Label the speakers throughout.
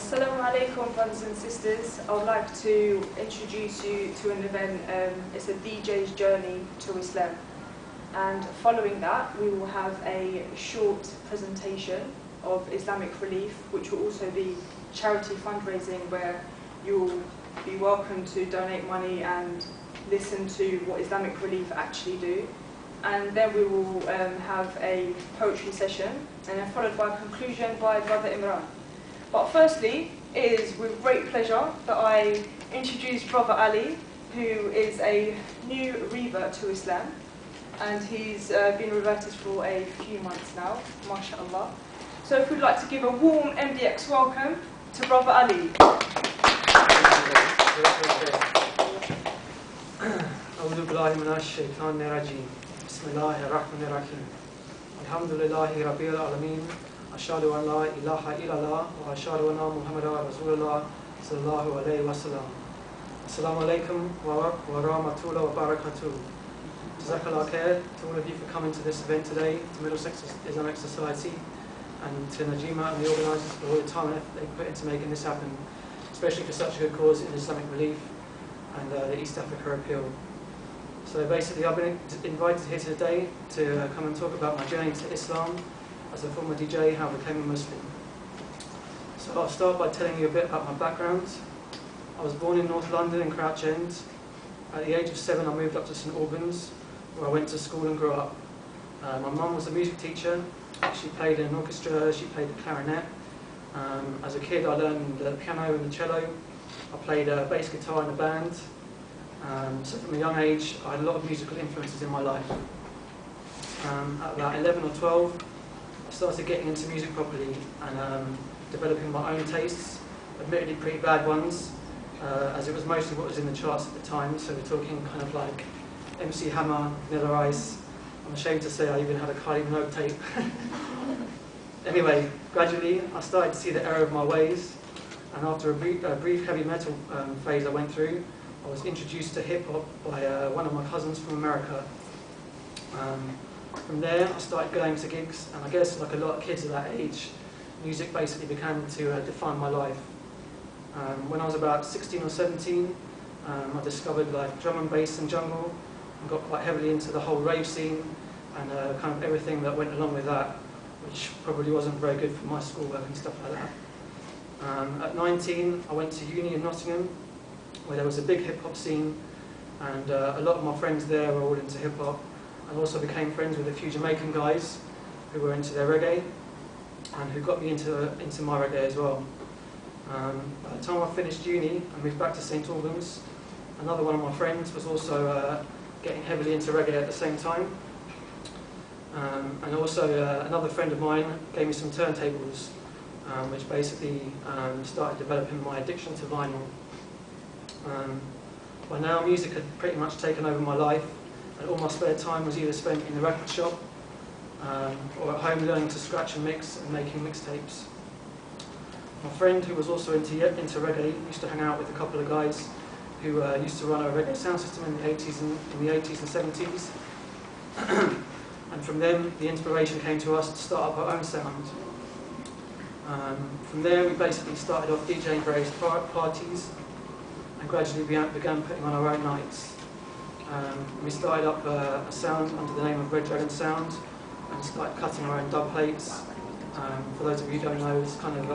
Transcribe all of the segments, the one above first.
Speaker 1: Assalamu alaikum, brothers and sisters. I would like to introduce you to an event. It's a DJ's journey to Islam. And following that, we will have a short presentation of Islamic Relief, which will also be charity fundraising, where you'll be welcome to donate money and listen to what Islamic Relief actually do. And then we will have a poetry session, and then followed by a conclusion by Brother Imran. But firstly, it is with great pleasure that I introduce Brother Ali, who is a new revert to Islam, and he's been reverted for a few months now, mashallah. So if we'd like to give a warm MDX welcome to Brother Ali.
Speaker 2: أعوذ بالله من الشيطان الرجيم بسم الله الرحمن الرحيم الحمد لله رب العالمين أشهد أن لا إله إلا الله وأشهد أن محمدا رسول الله صلى الله عليه وسلم Assalamu alaikum wa rahmatullahi wa barakatuh. Jazakallah khair to all of you for coming to this event today, to Middlesex Islamic Society, and to Najima and the organisers for all the time and effort they put into making this happen, especially for such a good cause in Islamic Relief and the East Africa Appeal. So basically, I've been invited here today to come and talk about my journey to Islam as a former DJ, how I became a Muslim. So I'll start by telling you a bit about my background. I was born in North London in Crouch End. At the age of 7, I moved up to St Albans, where I went to school and grew up. My mum was a music teacher. She played in an orchestra, she played the clarinet. As a kid, I learned the piano and the cello. I played bass guitar in a band. So from a young age, I had a lot of musical influences in my life. At about 11 or 12, I started getting into music properly and developing my own tastes, admittedly pretty bad ones, as it was mostly what was in the charts at the time. So we're talking kind of like MC Hammer, Vanilla Ice. I'm ashamed to say I even had a Kylie Minogue tape. Anyway, gradually I started to see the error of my ways, and after a brief heavy metal phase I went through, I was introduced to hip-hop by one of my cousins from America. From there, I started going to gigs, and I guess like a lot of kids at that age, music basically began to define my life. When I was about 16 or 17, I discovered like drum and bass and jungle, and got quite heavily into the whole rave scene, and kind of everything that went along with that, which probably wasn't very good for my schoolwork and stuff like that. At 19, I went to uni in Nottingham, where there was a big hip-hop scene, and a lot of my friends there were all into hip-hop. I also became friends with a few Jamaican guys who were into their reggae, and who got me into my reggae as well. By the time I finished uni, I moved back to St Albans. Another one of my friends was also getting heavily into reggae at the same time. And also another friend of mine gave me some turntables, which basically started developing my addiction to vinyl. By now, music had pretty much taken over my life, and all my spare time was either spent in the record shop or at home learning to scratch and mix and making mixtapes. My friend, who was also into reggae, used to hang out with a couple of guys who used to run a reggae sound system in the 80s and 70s. And from them, the inspiration came to us to start up our own sound. From there, we basically started off DJing various parties, and gradually began putting on our own nights. We started up a sound under the name of Red Dragon Sound, and started cutting our own dub plates. For those of you who don't know, it's kind of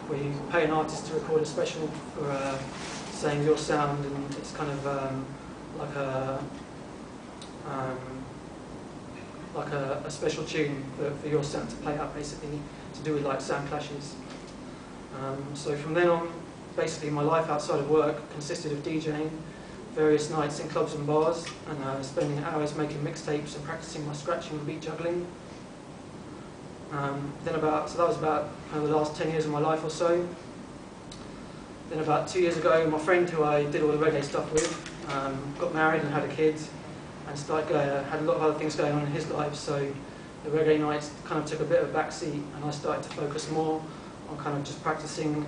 Speaker 2: where you pay an artist to record a special for saying your sound, and it's kind of like a special tune for your sound to play out, basically, to do with like sound clashes. So from then on, basically my life outside of work consisted of DJing various nights in clubs and bars, and spending hours making mixtapes and practicing my scratching and beat juggling. So that was about kind of the last 10 years of my life or so. Then about 2 years ago, my friend who I did all the reggae stuff with got married and had a kid, and had a lot of other things going on in his life, so the reggae nights kind of took a bit of a backseat, and I started to focus more on kind of just practicing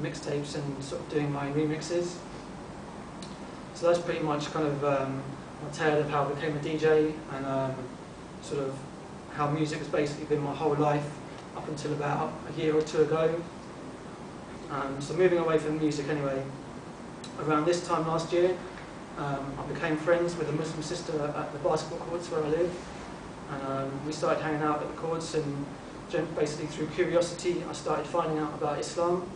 Speaker 2: mixtapes and sort of doing my own remixes. So that's pretty much kind of my tale of how I became a DJ, and sort of how music has basically been my whole life up until about a year or two ago. So moving away from music anyway, around this time last year, I became friends with a Muslim sister at the basketball courts where I live. And we started hanging out at the courts, and basically through curiosity I started finding out about Islam.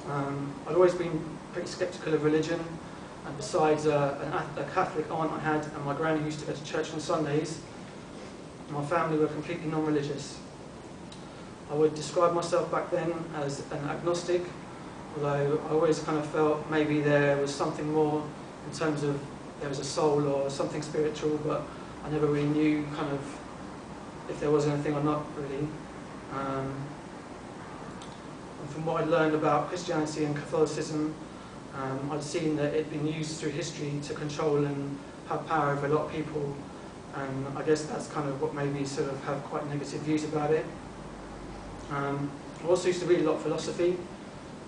Speaker 2: I'd always been pretty sceptical of religion, and besides a Catholic aunt I had and my granny used to go to church on Sundays, my family were completely non-religious. I would describe myself back then as an agnostic, although I always kind of felt maybe there was something more in terms of there was a soul or something spiritual, but I never really knew kind of if there was anything or not really. And from what I'd learned about Christianity and Catholicism, I'd seen that it'd been used through history to control and have power over a lot of people, and I guess that's kind of what made me sort of have quite negative views about it. I also used to read a lot of philosophy,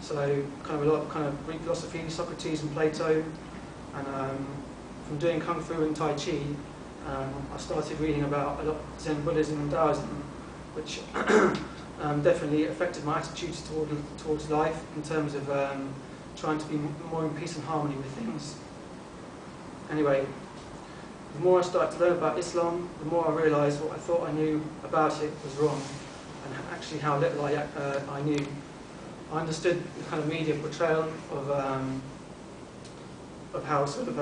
Speaker 2: so kind of a lot of kind of Greek philosophy, Socrates and Plato, and from doing Kung Fu and Tai Chi, I started reading about a lot of Zen Buddhism and Taoism, which definitely affected my attitudes towards life in terms of trying to be more in peace and harmony with things. Anyway, the more I started to learn about Islam, the more I realised what I thought I knew about it was wrong, and actually how little I knew. I understood the kind of media portrayal of how sort of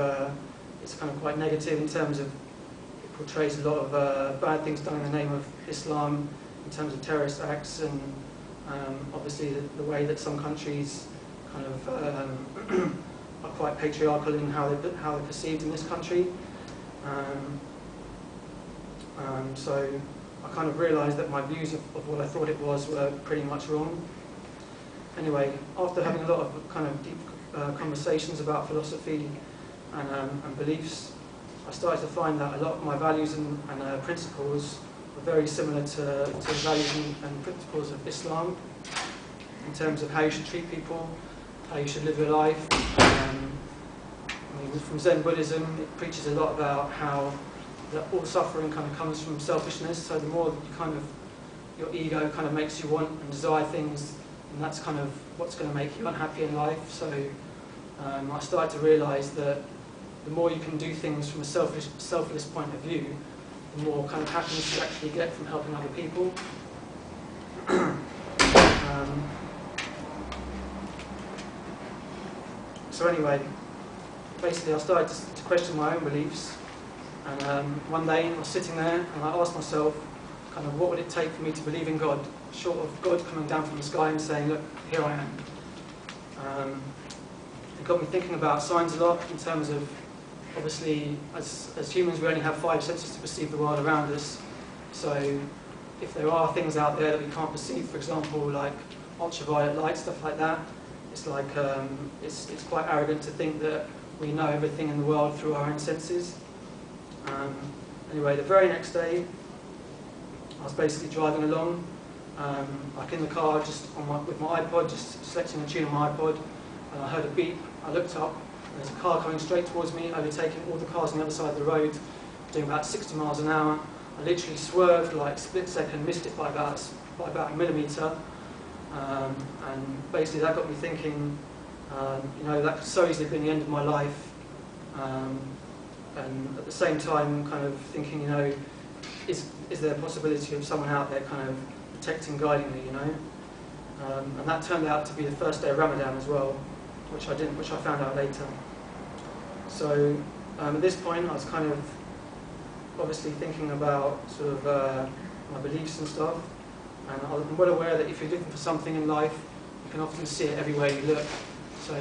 Speaker 2: it's kind of quite negative in terms of it portrays a lot of bad things done in the name of Islam in terms of terrorist acts, and obviously the way that some countries kind of are quite patriarchal in how they're perceived in this country. So I kind of realised that my views of what I thought it was were pretty much wrong. Anyway, after having a lot of kind of deep conversations about philosophy and beliefs, I started to find that a lot of my values and principles were very similar to the values and principles of Islam, in terms of how you should treat people, how you should live your life. I mean, from Zen Buddhism, it preaches a lot about how that all suffering kind of comes from selfishness. So the more you kind of, your ego kind of makes you want and desire things, and that's kind of what's going to make you unhappy in life. So I started to realise that the more you can do things from a selfless point of view, the more kind of happiness you actually get from helping other people. So anyway, basically I started to question my own beliefs, and one day I was sitting there and I asked myself, kind of, what would it take for me to believe in God, short of God coming down from the sky and saying, look, here I am. It got me thinking about signs a lot, in terms of, obviously, as humans we only have 5 senses to perceive the world around us. So if there are things out there that we can't perceive, for example, like ultraviolet light, stuff like that, it's like, it's quite arrogant to think that we know everything in the world through our own senses. Anyway, the very next day, I was basically driving along, like in the car, just with my iPod, just selecting a tune on my iPod, and I heard a beep. I looked up, and there's a car coming straight towards me, overtaking all the cars on the other side of the road, doing about 60 miles an hour. I literally swerved, like split second, missed it by about a millimetre, and basically that got me thinking, you know, that could so easily have been the end of my life. And at the same time, kind of thinking, you know, is there a possibility of someone out there kind of protecting, guiding me, you know? And that turned out to be the first day of Ramadan as well, which I found out later. So at this point, I was kind of obviously thinking about sort of my beliefs and stuff, and I'm well aware that if you're looking for something in life, you can often see it everywhere you look. So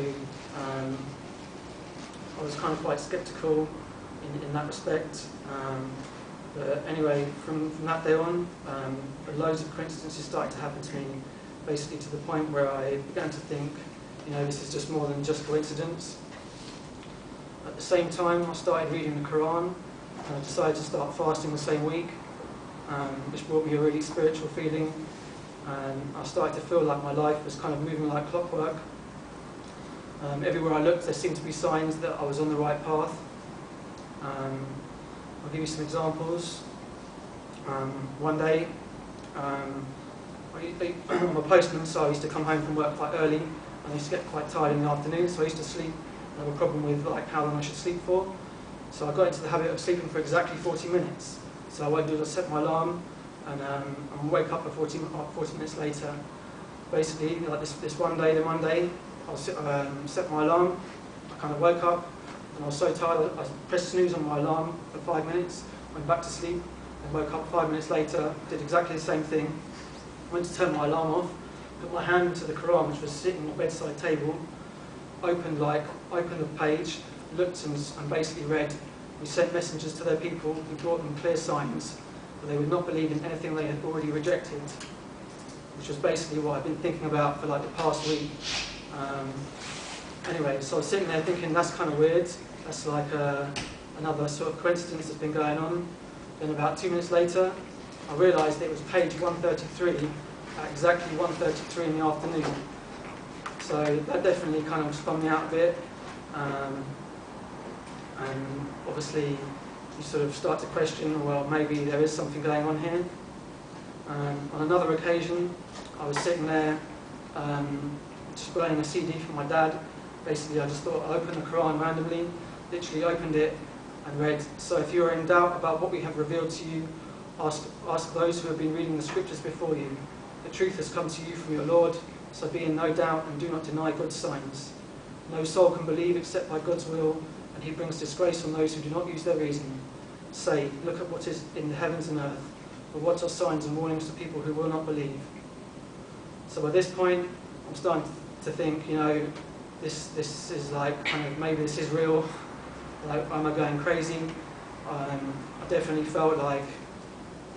Speaker 2: I was kind of quite sceptical in that respect. But anyway, from that day on, loads of coincidences started to happen to me, basically to the point where I began to think, you know, this is just more than just coincidence. At the same time, I started reading the Quran, and I decided to start fasting the same week, which brought me a really spiritual feeling, and I started to feel like my life was kind of moving like clockwork. Everywhere I looked, there seemed to be signs that I was on the right path. I'll give you some examples. One day, I I'm a postman, so I used to come home from work quite early, and I used to get quite tired in the afternoon, so I used to sleep. I have a problem with like how long I should sleep for. So I got into the habit of sleeping for exactly 40 minutes. So what I do is I set my alarm, and I wake up 40 minutes later. Basically, like this one day, the Monday, I set my alarm. I kind of woke up, and I was so tired, I pressed snooze on my alarm for 5 minutes, went back to sleep, and woke up 5 minutes later, did exactly the same thing. Went to turn my alarm off, put my hand to the Quran, which was sitting on the bedside table, opened the page, looked and basically read, "We sent messengers to their people who brought them clear signs, but they would not believe in anything they had already rejected," which was basically what I've been thinking about for like the past week. Anyway, so I was sitting there thinking, that's kind of weird. That's like another sort of coincidence that's been going on. Then about 2 minutes later, I realised it was page 133 at exactly 1:33 in the afternoon. So that definitely kind of spun me out a bit. And obviously, you sort of start to question, well, maybe there is something going on here. On another occasion, I was sitting there just playing a CD from my dad. Basically, I just thought I'd open the Quran randomly, literally opened it and read, "So if you are in doubt about what we have revealed to you, ask those who have been reading the scriptures before you. The truth has come to you from your Lord, so be in no doubt and do not deny God's signs. No soul can believe except by God's will, and he brings disgrace on those who do not use their reason. Say, look at what is in the heavens and earth, but what are signs and warnings to people who will not believe?" So by this point, I'm starting to think, you know, this is like kind of, maybe this is real. Like, am I going crazy? I definitely felt like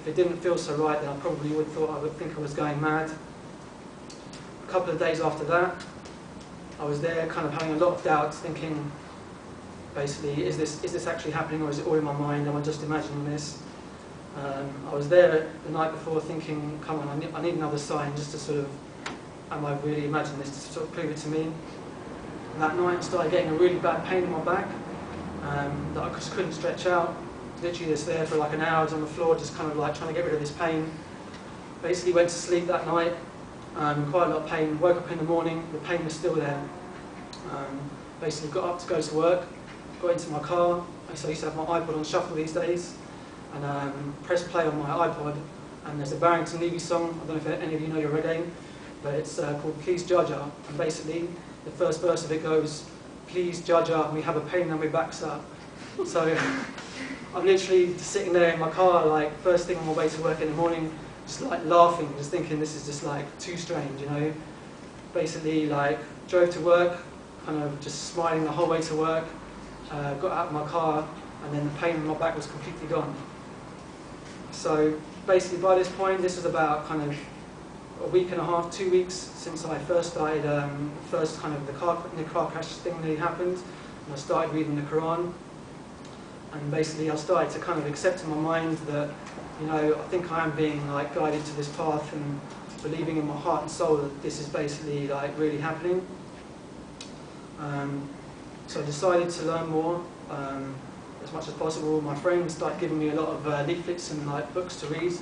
Speaker 2: if it didn't feel so right, then I probably would think I was going mad. A couple of days after that, I was there kind of having a lot of doubts, thinking, basically, is this actually happening, or is it all in my mind? Am I just imagining this? I was there the night before thinking, come on, I need another sign just to sort of, am I really imagining this, to sort of prove it to me? And that night I started getting a really bad pain in my back that I just couldn't stretch out. Literally just there for like an hour, I was on the floor just kind of like trying to get rid of this pain. Basically went to sleep that night, quite a lot of pain. Woke up in the morning, the pain was still there. Basically got up to go to work, got into my car. So I used to have my iPod on shuffle these days, and pressed play on my iPod, and there's a Barrington Levy song, I don't know if any of you know your reggae, but it's called Please Jaja, and basically the first verse of it goes, "Please Jaja, we have a pain and we backs up." So I'm literally just sitting there in my car, like first thing on my way to work in the morning, just like laughing, just thinking this is just like too strange, you know. Basically like drove to work, kind of just smiling the whole way to work, got out of my car, and then the pain in my back was completely gone. So basically by this point, this was about kind of a week and a half, 2 weeks since I first started, first kind of the car crash thing that happened, and I started reading the Quran. And basically I started to kind of accept in my mind that, you know, I think I am being like guided to this path, and believing in my heart and soul that this is basically like really happening. So I decided to learn more as much as possible. My friends started giving me a lot of leaflets and like books to read,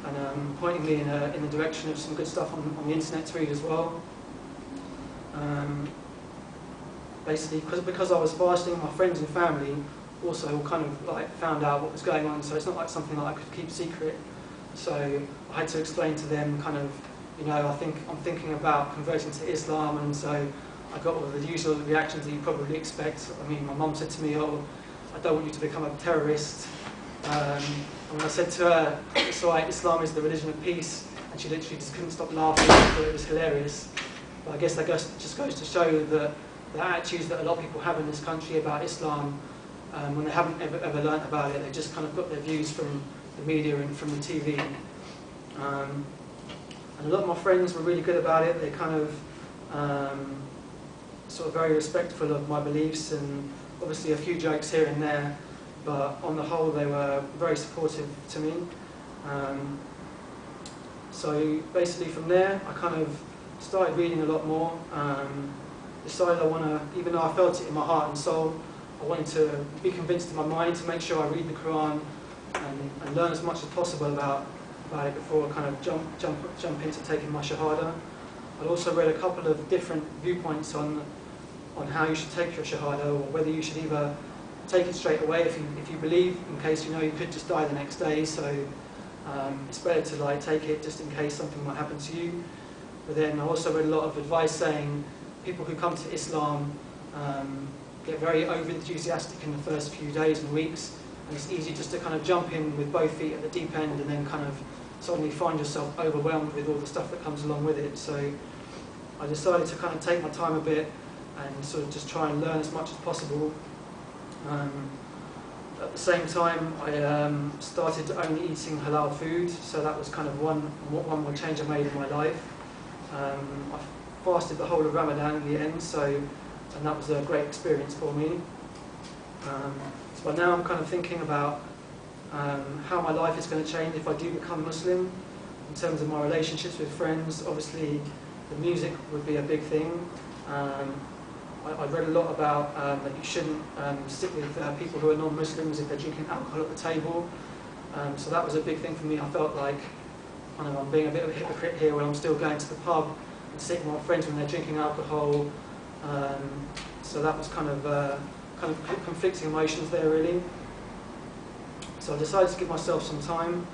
Speaker 2: and pointing me in the direction of some good stuff on the internet to read as well. Basically, because I was fasting, my friends and family also kind of like found out what was going on, so it's not like something that I could keep secret. So I had to explain to them kind of, you know, I'm thinking about converting to Islam, and so I got all the usual reactions that you probably expect. I mean, my mum said to me, "Oh, I don't want you to become a terrorist." And when I said to her, "It's all right, Islam is the religion of peace," and she literally just couldn't stop laughing. She thought it was hilarious. But I guess that just goes to show that the attitudes that a lot of people have in this country about Islam, when they haven't ever learnt about it, they just kind of got their views from the media and from the TV. And a lot of my friends were really good about it. They kind of sort of very respectful of my beliefs, and obviously a few jokes here and there, but on the whole they were very supportive to me. So basically from there I kind of started reading a lot more, decided I want to, even though I felt it in my heart and soul, I wanted to be convinced in my mind to make sure I read the Quran and learn as much as possible about about it before I kind of jump into taking my Shahada. I'd also read a couple of different viewpoints on how you should take your Shahada, or whether you should either take it straight away if you believe, in case you know you could just die the next day, so it's better to like take it just in case something might happen to you. But then I also read a lot of advice saying people who come to Islam get very over-enthusiastic in the first few days and weeks, and it's easy just to kind of jump in with both feet at the deep end and then kind of suddenly find yourself overwhelmed with all the stuff that comes along with it. So I decided to kind of take my time a bit and sort of just try and learn as much as possible. At the same time, I started only eating halal food, so that was kind of one more change I made in my life. I fasted the whole of Ramadan in the end, and that was a great experience for me. So now I'm kind of thinking about how my life is going to change if I do become Muslim, in terms of my relationships with friends. Obviously, the music would be a big thing. I've read a lot about that you shouldn't sit with people who are non-Muslims if they're drinking alcohol at the table. So that was a big thing for me. I felt like I'm being a bit of a hypocrite here when I'm still going to the pub and sitting with my friends when they're drinking alcohol. So that was kind of conflicting emotions there, really. So I decided to give myself some time.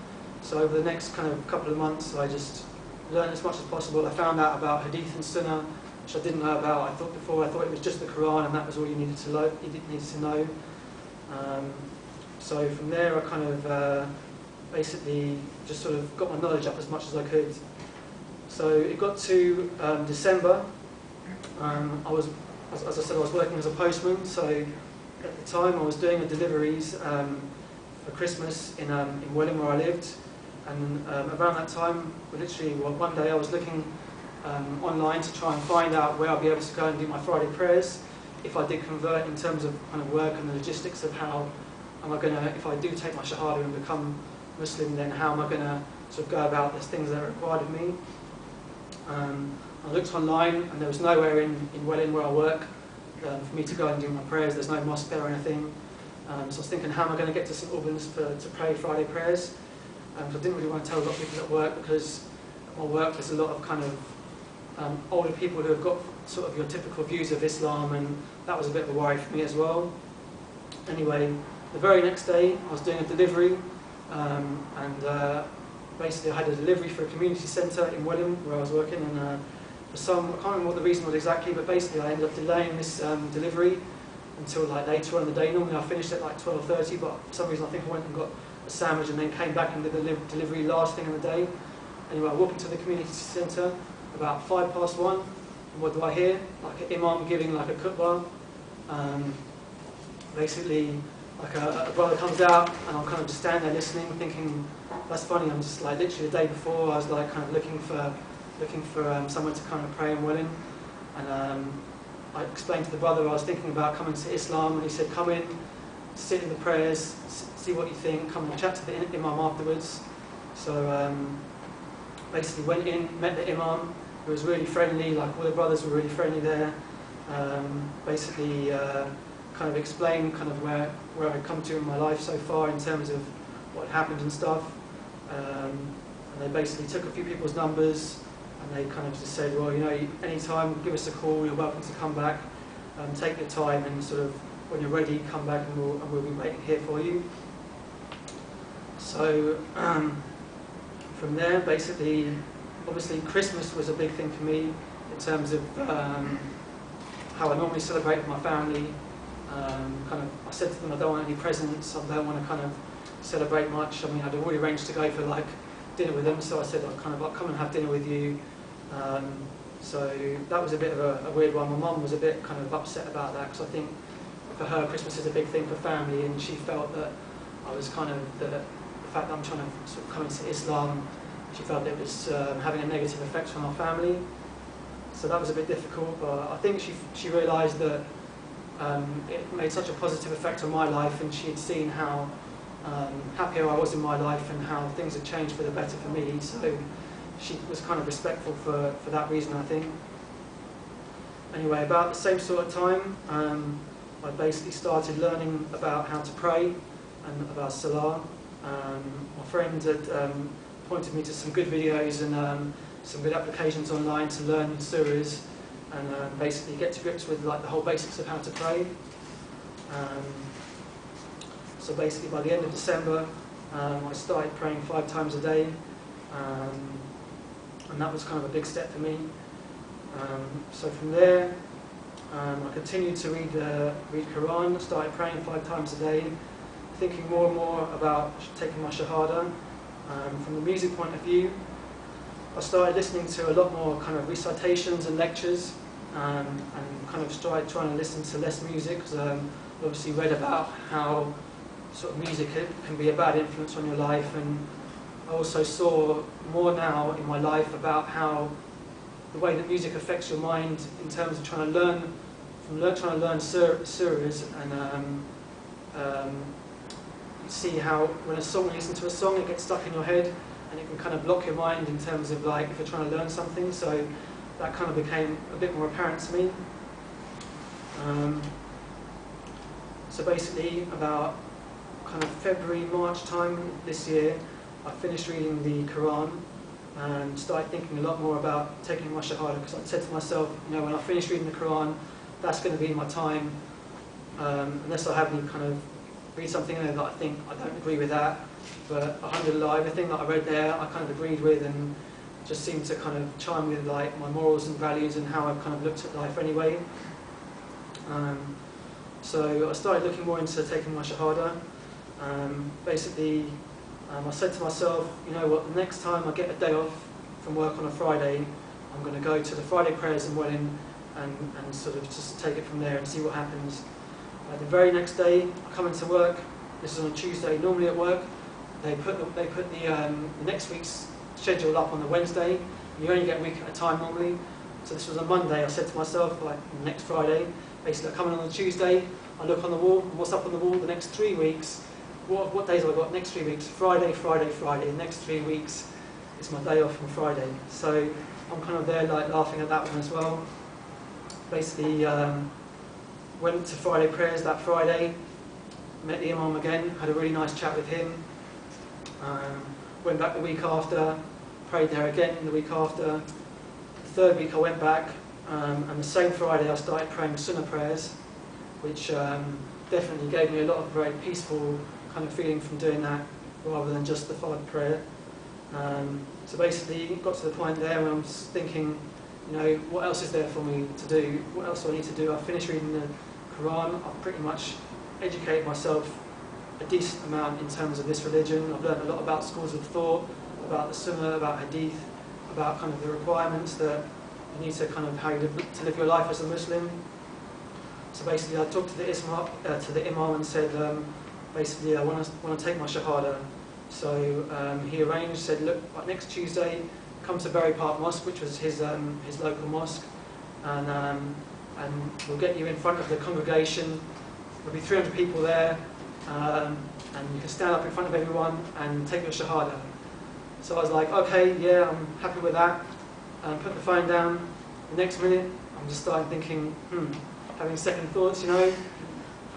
Speaker 2: So over the next kind of couple of months, I just learned as much as possible. I found out about Hadith and Sunnah, which I didn't know about. I thought it was just the Quran and that was all you needed to know. So from there I kind of basically just sort of got my knowledge up as much as I could. So it got to December. As I said, I was working as a postman, so at the time I was doing deliveries for Christmas in Welling where I lived. And around that time, literally one day I was looking online to try and find out where I'll be able to go and do my Friday prayers if I did convert, in terms of kind of work and the logistics of how am I going to, if I do take my Shahada and become Muslim, then how am I going to sort of go about the things that are required of me. I looked online and there was nowhere in Welling where I work for me to go and do my prayers. There's no mosque there or anything. So I was thinking, how am I going to get to St Albans to pray Friday prayers? So I didn't really want to tell a lot of people at work, because at my work there's a lot of kind of older people who have got sort of your typical views of Islam, and that was a bit of a worry for me as well. Anyway, the very next day I was doing a delivery, and basically I had a delivery for a community centre in Welling where I was working, and for some, I can't remember what the reason was exactly, but basically I ended up delaying this delivery until like later on in the day. Normally I finished at like 12:30, but for some reason I think I went and got a sandwich and then came back and did the delivery last thing in the day. Anyway, I walk into the community centre about 1:05, and what do I hear? Like an imam giving like a khutbah. Basically, like a brother comes out, and I'm kind of just standing there listening, thinking, that's funny. I'm just like, literally the day before I was like kind of looking for somewhere to kind of pray in Welling, and I explained to the brother I was thinking about coming to Islam, and he said, come in, sit in the prayers, see what you think, come and chat to the imam afterwards. So basically went in, met the imam, who was really friendly, like all the brothers were really friendly there. Basically kind of explained kind of where I'd come to in my life so far in terms of what happened and stuff. And they basically took a few people's numbers, and they kind of just said, well, you know, anytime, give us a call, you're welcome to come back, take your time, and sort of when you're ready, come back and we'll be waiting here for you. So from there, basically, obviously Christmas was a big thing for me in terms of how I normally celebrate with my family. I said to them I don't want any presents, I don't want to kind of celebrate much. I mean, I'd already arranged to go for like dinner with them, so I said I'll come and have dinner with you. So that was a bit of a weird one. My mum was a bit kind of upset about that, because I think for her Christmas is a big thing for family, and she felt that I was kind of the fact that I'm trying to sort of come into Islam, she felt that it was having a negative effect on our family. So that was a bit difficult, but I think she realised that it made such a positive effect on my life, and she had seen how happier I was in my life and how things had changed for the better for me. So she was kind of respectful for that reason, I think. Anyway, about the same sort of time, I basically started learning about how to pray and about Salah. My friend had pointed me to some good videos and some good applications online to learn surahs and basically get to grips with like the whole basics of how to pray. So basically by the end of December I started praying 5 times a day, and that was kind of a big step for me. So from there I continued to read Quran, started praying 5 times a day, thinking more and more about taking my Shahada. From the music point of view, I started listening to a lot more kind of recitations and lectures, and kind of started trying to listen to less music, because I obviously read about how sort of music can be a bad influence on your life, and I also saw more now in my life about how the way that music affects your mind in terms of trying to learn surahs, and you see how when you listen to a song, it gets stuck in your head and it can kind of block your mind in terms of like if you're trying to learn something. So that kind of became a bit more apparent to me. So basically about kind of February, March time this year, I finished reading the Quran and started thinking a lot more about taking my Shahada, because I said to myself, you know, when I finish reading the Quran, that's going to be my time, unless I have any kind of read something in there that I think I don't agree with that, but alhamdulillah, everything that I read there I kind of agreed with and just seemed to kind of chime with like my morals and values and how I've kind of looked at life anyway. So I started looking more into taking my Shahada. Basically, I said to myself, you know what, the next time I get a day off from work on a Friday, I'm going to go to the Friday prayers in Welling and sort of just take it from there and see what happens. The very next day, I come into work. This is on a Tuesday. Normally at work, they put the next week's schedule up on the Wednesday. You only get a week at a time normally. So this was a Monday. I said to myself, like next Friday, basically I come in on the Tuesday, I look on the wall, what's up on the wall the next 3 weeks? What days have I got next 3 weeks? Friday, Friday, Friday. The next 3 weeks is my day off on Friday. So I'm kind of there like laughing at that one as well. Basically, went to Friday prayers that Friday, met the Imam again, had a really nice chat with him. Went back the week after, prayed there again the week after. The third week I went back, and the same Friday I started praying Sunnah prayers, which definitely gave me a lot of very peaceful kind of feeling from doing that, rather than just the Fard prayer. So basically, it got to the point there where I'm just thinking, you know, what else is there for me to do? What else do I need to do? I've finished reading the Quran. I've pretty much educated myself a decent amount in terms of this religion. I've learned a lot about schools of thought, about the Sunnah, about Hadith, about kind of the requirements that you need to kind of how you live your life as a Muslim. So basically, I talked to the Imam and said, basically, I want to take my Shahada. So he arranged, said, look, like next Tuesday, come to Bury Park Mosque, which was his local mosque, and we'll get you in front of the congregation. There'll be 300 people there, and you can stand up in front of everyone and take your Shahada. So I was like, okay, yeah, I'm happy with that. And put the phone down. The next minute, I'm just starting thinking, having second thoughts, you know,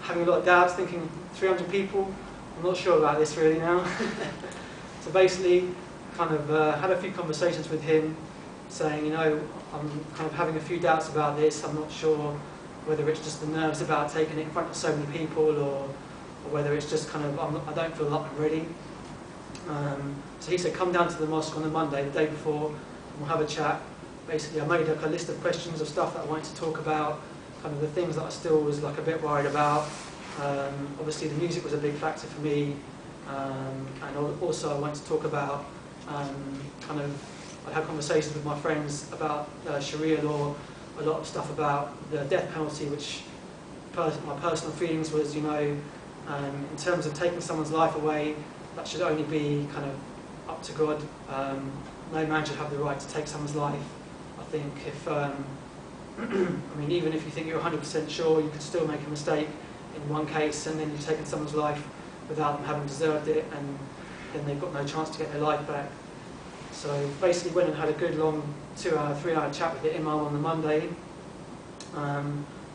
Speaker 2: having a lot of doubts, thinking 300 people, I'm not sure about this really now. So basically, kind of had a few conversations with him, saying, you know, I'm kind of having a few doubts about this. I'm not sure whether it's just the nerves about taking it in front of so many people, or whether it's just kind of I don't feel like I'm ready. So he said, come down to the mosque on the Monday, the day before, and we'll have a chat. Basically, I made like a list of questions of stuff that I wanted to talk about, kind of the things that I still was like a bit worried about. Obviously, the music was a big factor for me, and also I wanted to talk about kind of, I had conversations with my friends about Sharia law, a lot of stuff about the death penalty, which my personal feelings was, you know, in terms of taking someone's life away, that should only be kind of up to God. No man should have the right to take someone's life. I think if, I mean, even if you think you're 100% sure, you could still make a mistake in one case, and then you've taken someone's life without them having deserved it, and then they've got no chance to get their life back. So basically went and had a good long 2-hour, 3-hour chat with the Imam on the Monday.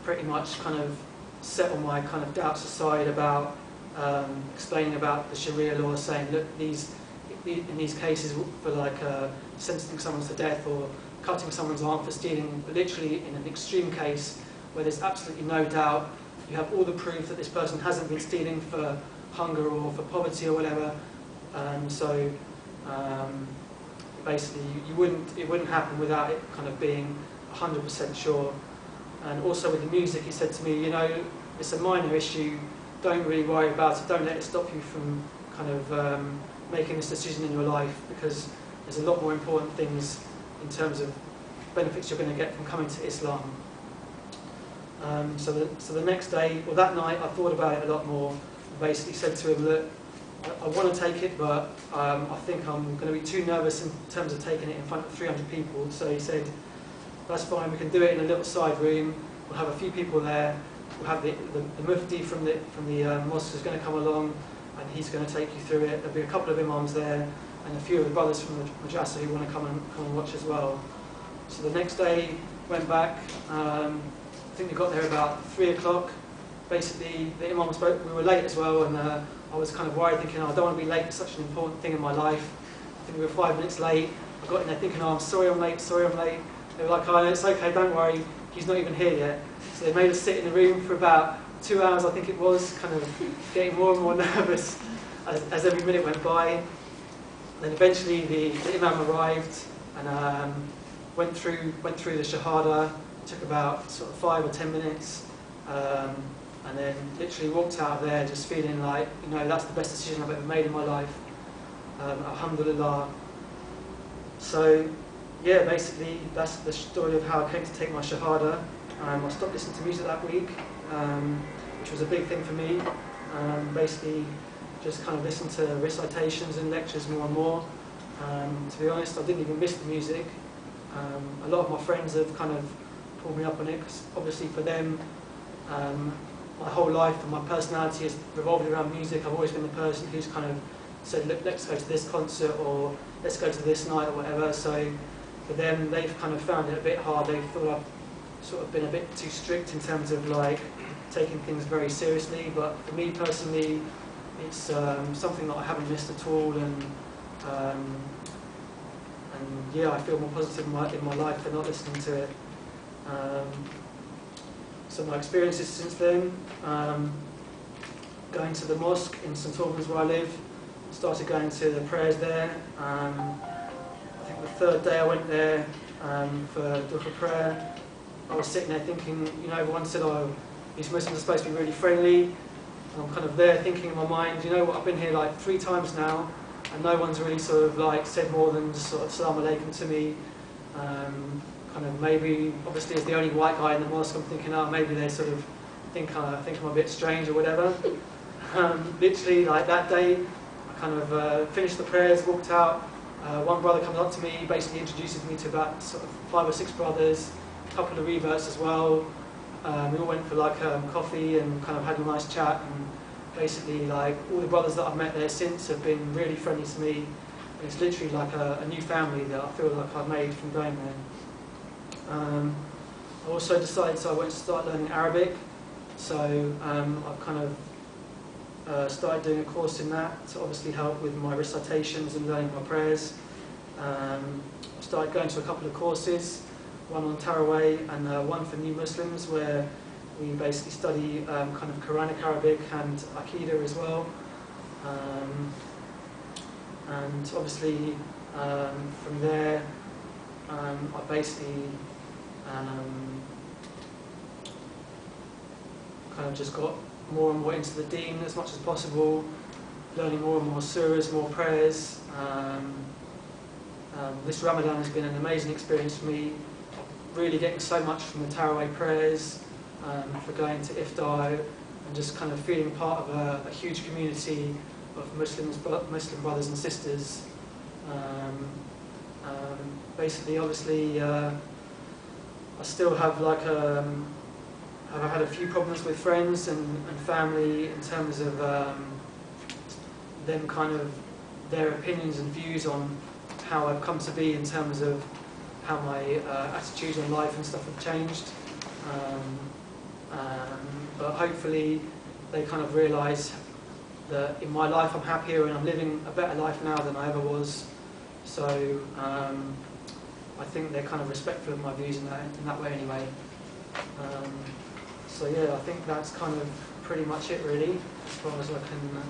Speaker 2: Pretty much kind of set all my kind of doubts aside about explaining about the Sharia law, saying, look, in these cases for like sentencing someone to death or cutting someone's arm for stealing, but literally in an extreme case where there's absolutely no doubt, you have all the proof that this person hasn't been stealing for hunger or for poverty or whatever. So basically, it wouldn't happen without it kind of being 100% sure. And also with the music, he said to me, you know, it's a minor issue. Don't really worry about it. Don't let it stop you from kind of making this decision in your life, because there's a lot more important things in terms of benefits you're going to get from coming to Islam. So the next day, or that night, I thought about it a lot more. I basically said to him, look, I want to take it, but I think I'm going to be too nervous in terms of taking it in front of 300 people. So he said, that's fine, we can do it in a little side room. We'll have a few people there. We'll have the mufti from the mosque is going to come along, and he's going to take you through it. There'll be a couple of imams there, and a few of the brothers from the madrasa who want to come and watch as well. So the next day, went back. I think we got there about 3 o'clock. Basically, the imam spoke. We were late as well, and I was kind of worried, thinking, oh, I don't want to be late for such an important thing in my life. I think we were 5 minutes late. I got in there thinking, oh, I'm sorry I'm late, sorry I'm late. They were like, oh, it's okay, don't worry, he's not even here yet. So they made us sit in the room for about 2 hours, I think it was, kind of getting more and more nervous as every minute went by. Then eventually the imam arrived and went through the shahada. It took about sort of 5 or 10 minutes. And then literally walked out of there just feeling like, you know, that's the best decision I've ever made in my life. Alhamdulillah. So, yeah, basically that's the story of how I came to take my shahada. I stopped listening to music that week, which was a big thing for me. Basically, just kind of listened to recitations and lectures more and more. To be honest, I didn't even miss the music. A lot of my friends have kind of pulled me up on it, because obviously for them, my whole life and my personality has revolved around music. I've always been the person who's kind of said, look, let's go to this concert, or let's go to this night, or whatever. So for them, they've kind of found it a bit hard. They thought I've sort of been a bit too strict in terms of like taking things very seriously. But for me personally, it's something that I haven't missed at all, and yeah, I feel more positive in my life for not listening to it. So my experiences since then, going to the mosque in St Albans where I live, started going to the prayers there. I think the 3rd day I went there for duha prayer. I was sitting there thinking, you know, everyone said, oh, these Muslims are supposed to be really friendly. And I'm kind of there thinking in my mind, you know what, I've been here like 3 times now, and no one's really sort of like said more than just sort of Assalamu alaikum to me. Kind of maybe, obviously as the only white guy in the mosque, I'm thinking, oh, maybe they sort of think I'm a bit strange or whatever. Literally, like that day, I kind of finished the prayers, walked out. One brother comes up to me, basically introduces me to about sort of 5 or 6 brothers, a couple of reverts as well. We all went for like coffee and kind of had a nice chat. And basically, like all the brothers that I've met there since have been really friendly to me. And it's literally like a new family that I feel like I've made from going there. I also decided, so I went to start learning Arabic. So I've kind of started doing a course in that to obviously help with my recitations and learning my prayers. I started going to a couple of courses, one on Tarawih and one for new Muslims, where we basically study kind of Quranic Arabic and Aqidah as well. And obviously from there I basically kind of just got more and more into the deen as much as possible, learning more and more surahs, more prayers. This Ramadan has been an amazing experience for me, really getting so much from the Tarawih prayers, for going to Iftar, and just kind of feeling part of a huge community of Muslim brothers and sisters. Basically, obviously, I still have like I've had a few problems with friends and family in terms of them kind of their opinions and views on how I've come to be in terms of how my attitudes on life and stuff have changed. But hopefully they kind of realise that in my life I'm happier and I'm living a better life now than I ever was. So I think they're kind of respectful of my views in that way anyway. So yeah, I think that's kind of pretty much it really, as far as I can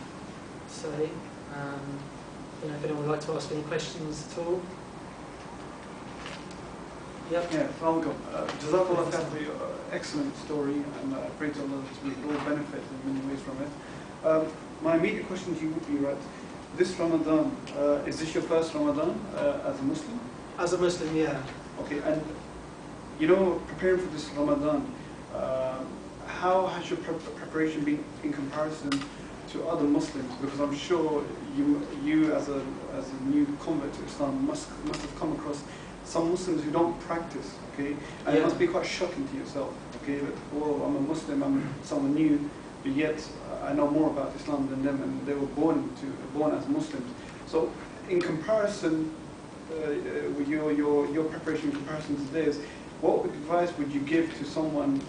Speaker 2: say. I don't know if anyone would like to ask any questions at all. Yep.
Speaker 3: Yeah, welcome. Jazakallah khair for your excellent story, and I pray to Allah that we all benefit in many ways from it. My immediate question to you would be, right, this Ramadan, is this your first Ramadan as a Muslim?
Speaker 2: As a Muslim, yeah.
Speaker 3: Okay, and you know, preparing for this Ramadan, how has your preparation been in comparison to other Muslims? Because I'm sure you as a new convert to Islam must have come across some Muslims who don't practice, okay? And
Speaker 2: yeah.
Speaker 3: It must be quite shocking to yourself, okay? That, oh, I'm a Muslim, I'm someone new, but yet I know more about Islam than them, and they were born as Muslims. So, in comparison, with your preparation in comparison to theirs, what advice would you give to someone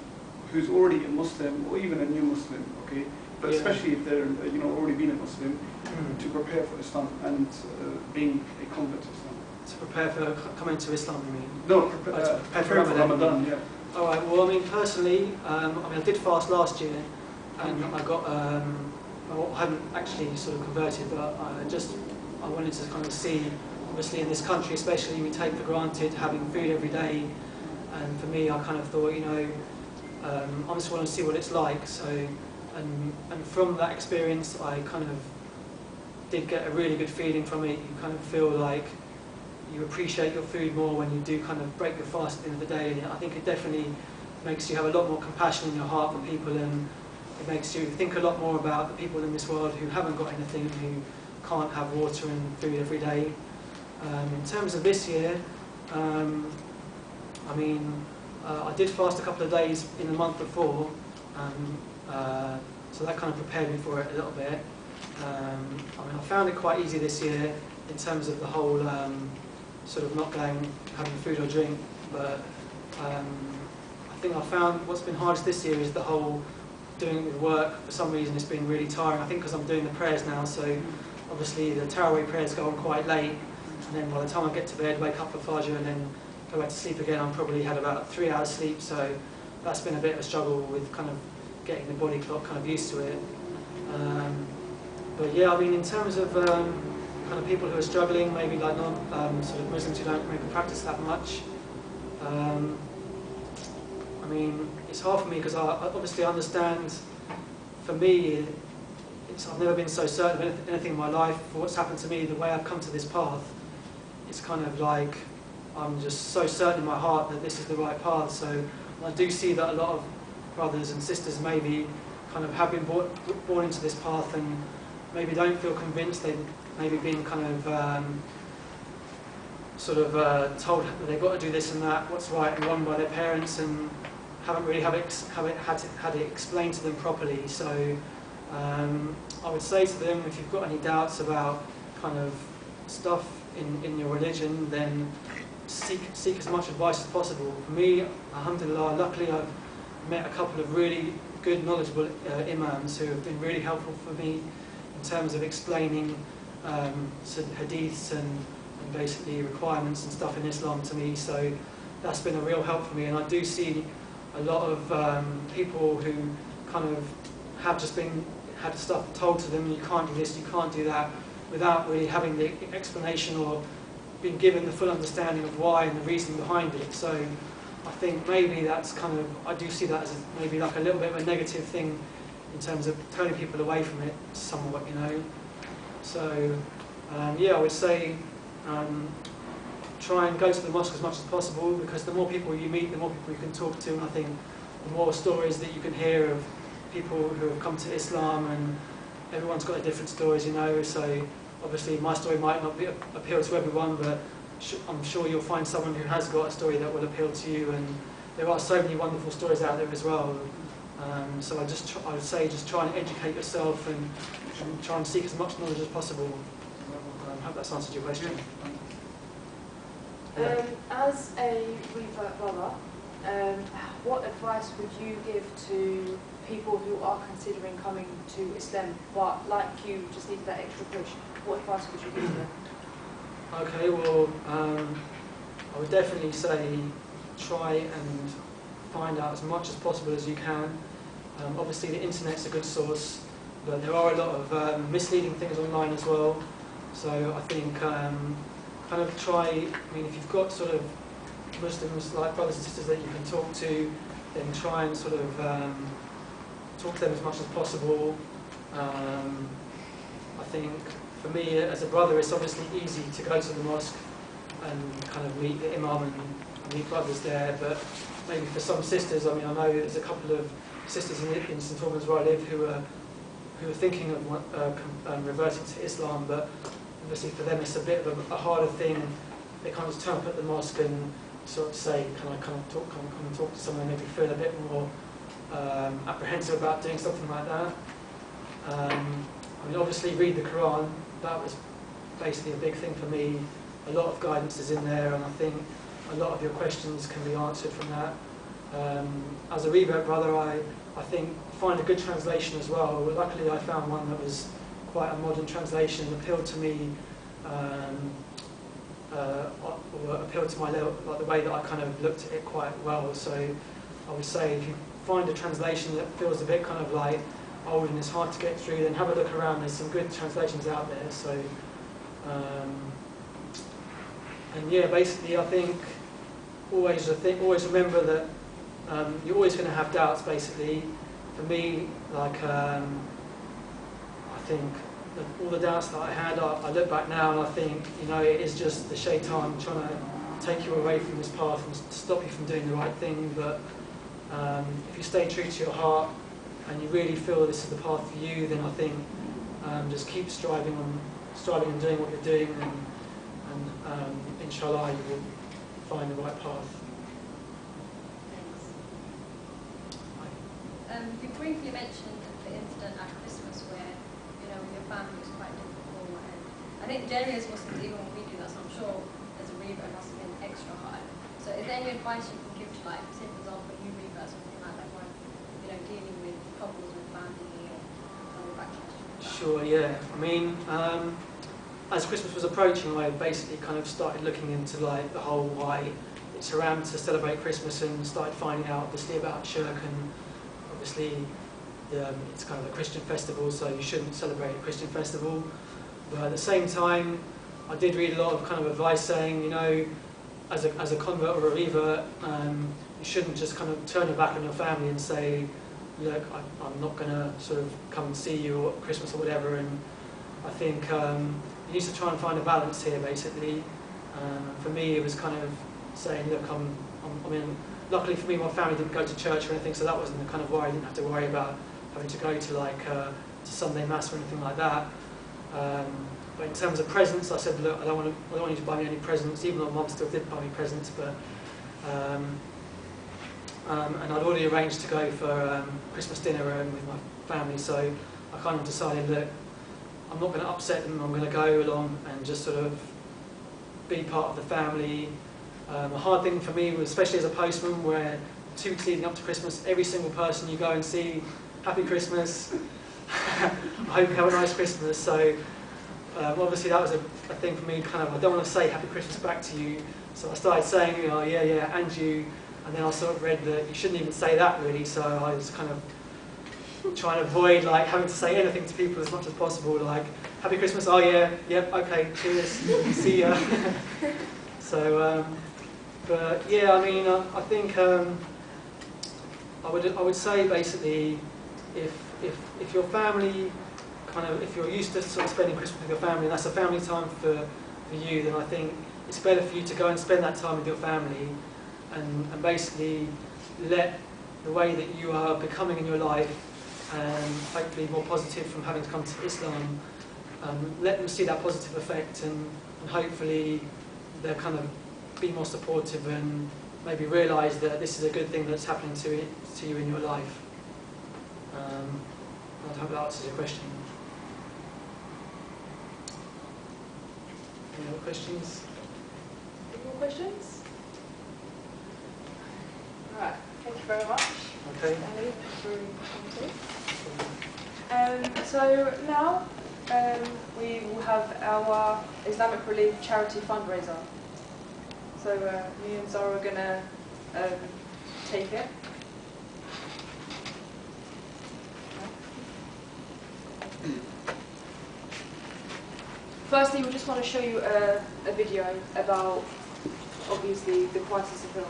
Speaker 3: who's already a Muslim, or even a new Muslim, okay? But
Speaker 2: yeah.
Speaker 3: especially if they're already been a Muslim, to prepare for Islam and being a convert to Islam.
Speaker 2: To prepare for coming to Islam, you mean?
Speaker 3: No, prepare for Ramadan, yeah.
Speaker 2: All right. Well, I mean, personally, I did fast last year, and I got. Well, I hadn't actually sort of converted, but I wanted to kind of see. Obviously, in this country, especially, we take for granted having food every day, and for me, I kind of thought, I just want to see what it's like. So, and from that experience, I kind of did get a really good feeling from it. You kind of feel like you appreciate your food more when you do kind of break your fast at the end of the day. And I think it definitely makes you have a lot more compassion in your heart for people, and it makes you think a lot more about the people in this world who haven't got anything, who can't have water and food every day. In terms of this year, I did fast a couple of days in the month before, so that kind of prepared me for it a little bit. I found it quite easy this year in terms of the whole sort of not having food or drink, but I think I found what's been hardest this year is the whole doing it with work. For some reason it's been really tiring. I think because I'm doing the prayers now, so obviously the Taraweeh prayers go on quite late, and then by the time I get to bed, wake up for Fajr and then go back to sleep again, I'm probably had about 3 hours sleep, so that's been a bit of a struggle with kind of getting the body clock kind of used to it. But yeah, I mean, in terms of kind of people who are struggling, maybe like sort of Muslims who don't maybe practice that much. I mean, it's hard for me because I obviously understand. For me, I've never been so certain of anything in my life. For what's happened to me, the way I've come to this path, it's kind of like I'm just so certain in my heart that this is the right path. So I do see that a lot of brothers and sisters maybe kind of have been born into this path and maybe don't feel convinced. They've maybe been kind of told that they've got to do this and that, what's right and wrong by their parents, and haven't really had it explained to them properly. So I would say to them, if you've got any doubts about kind of stuff in your religion, then seek as much advice as possible. For me, alhamdulillah, luckily I've met a couple of really good, knowledgeable imams who have been really helpful for me in terms of explaining hadiths and basically requirements and stuff in Islam to me. So that's been a real help for me, and I do see a lot of people who kind of have just had stuff told to them, you can't do this, you can't do that, without really having the explanation or being given the full understanding of why and the reason behind it. So I think maybe that's kind of, I do see that as maybe like a little bit of a negative thing in terms of turning people away from it somewhat, So yeah, I would say try and go to the mosque as much as possible, because the more people you meet, the more people you can talk to, and I think the more stories that you can hear of people who have come to Islam, and everyone's got their different stories, so obviously my story might not appeal to everyone, but I'm sure you'll find someone who has got a story that will appeal to you, and there are so many wonderful stories out there as well. So I would say just try and educate yourself and try and seek as much knowledge as possible. I hope that's answered your question.
Speaker 1: As a revert brother, what advice would you give to people who are considering coming to Islam, but like you, just need that extra push? What advice would you give to them?
Speaker 2: Okay, well, I would definitely say try and find out as much as possible as you can. Obviously the internet's a good source, but there are a lot of misleading things online as well. So I think kind of try, I mean, if you've got sort of Muslims, like brothers and sisters that you can talk to, then try and sort of talk to them as much as possible. I think for me as a brother, it's obviously easy to go to the mosque and kind of meet the imam and meet brothers there, but maybe for some sisters, I mean, I know there's a couple of sisters in St Albans where I live who are thinking of reverting to Islam, but obviously for them it's a bit of a harder thing. They can't just turn up at the mosque and sort of say, can I come and talk to someone, and maybe feel a bit more apprehensive about doing something like that. I mean, obviously read the Quran. That was basically a big thing for me. A lot of guidance is in there, and I think a lot of your questions can be answered from that. As a revert brother, I think find a good translation as well. Luckily, I found one that was quite a modern translation and appealed to me, or appealed to my level, like the way that I kind of looked at it quite well. So I would say if you find a translation that feels a bit kind of like old and it's hard to get through, then have a look around. There's some good translations out there. So, and yeah, basically, I think always remember that you're always going to have doubts. Basically, for me, like I think that all the doubts that I had, I look back now and I think, you know, it is just the shaitan trying to take you away from this path and stop you from doing the right thing. But if you stay true to your heart and you really feel this is the path for you, then I think just keep striving and doing what you're doing, and inshallah you will find the right path.
Speaker 4: Thanks. You briefly mentioned the incident at Christmas where, you know, your family was quite difficult, and I think generally as Muslims, even when we do that, so I'm sure as a revert it must have been extra hard. So is there any advice you can give to, like, say for example, a new revert, something like that, when, you know, dealing with problems with family or family backslash?
Speaker 2: Sure, yeah. I mean, as Christmas was approaching, I basically kind of started looking into like the whole why it's around to celebrate Christmas, and started finding out obviously about shirk, and obviously it's kind of a Christian festival, so you shouldn't celebrate a Christian festival. But at the same time, I did read a lot of kind of advice saying, you know, as a convert or a revert, you shouldn't just kind of turn your back on your family and say, look, I'm not going to sort of come and see you at Christmas or whatever. And I think you need to try and find a balance here, basically. For me, it was kind of saying, look, I mean, luckily for me, my family didn't go to church or anything, so that wasn't the kind of worry. I didn't have to worry about having to go to like to Sunday Mass or anything like that. But in terms of presents, I said, look, I don't want you to buy me any presents, even though Mum still did buy me presents. But and I'd already arranged to go for Christmas dinner with my family, so I kind of decided that I'm not going to upset them. I'm going to go along and just sort of be part of the family. A hard thing for me was, especially as a postman, where 2 weeks leading up to Christmas, every single person you go and see, Happy Christmas, I hope you have a nice Christmas. So obviously that was a thing for me, kind of, I don't want to say Happy Christmas back to you, so I started saying, oh, yeah, and you, and then I sort of read that you shouldn't even say that really, so I was kind of trying to avoid like having to say anything to people as much as possible, like Happy Christmas, oh yeah, yep, okay, cheers, see ya. So, but yeah, I mean, I think I would say basically, if your family kind of, if you're used to sort of spending Christmas with your family, and that's a family time for you, then I think it's better for you to go and spend that time with your family, and basically let the way that you are becoming in your life, and hopefully more positive from having to come to Islam, let them see that positive effect, and hopefully they'll kind of be more supportive and maybe realise that this is a good thing that's happening to you in your life. I hope that answers your question. Any other questions?
Speaker 1: Any more questions? Right, thank you very much.
Speaker 2: Okay.
Speaker 1: Ellie, for coming. So now we will have our Islamic Relief charity fundraiser. So me and Zara are going to take it. Firstly, we just want to show you a video about, obviously, the crisis of Hill.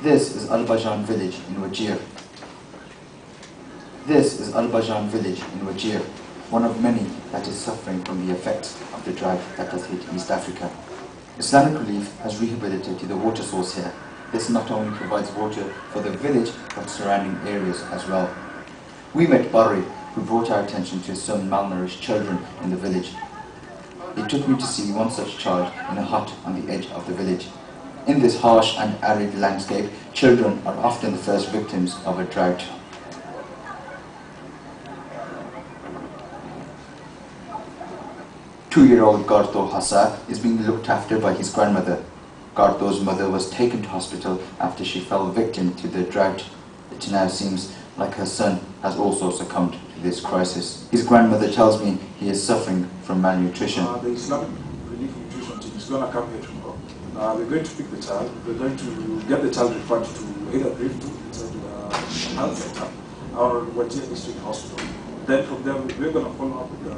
Speaker 5: This is Al-Bajan village in Wajir. This is Al-Bajan village in Wajir, one of many that is suffering from the effects of the drought that has hit East Africa. Islamic Relief has rehabilitated the water source here. This not only provides water for the village, but surrounding areas as well. We met Barry, who brought our attention to some malnourished children in the village. He took me to see one such child in a hut on the edge of the village. In this harsh and arid landscape, children are often the first victims of a drought. Two-year-old Gardo Hassa is being looked after by his grandmother. Gardo's mother was taken to hospital after she fell victim to the drought. It now seems like her son has also succumbed to this crisis. His grandmother tells me he is suffering from malnutrition.
Speaker 6: The Islamic Relief Nutrition team is going to come here tomorrow. We're going to pick the child. We're going to get the child referred to either Griftu, health center, or Wajir District Hospital. Then from there, we're going to follow up with the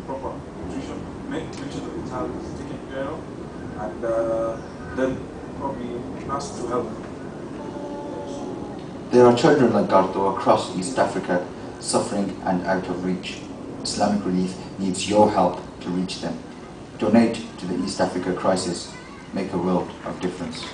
Speaker 6: proper nutrition, make sure that the child is taken care of, and then probably ask to help.
Speaker 5: There are children like Gardo across East Africa suffering and out of reach. Islamic Relief needs your help to reach them. Donate to the East Africa crisis. Make a world of difference.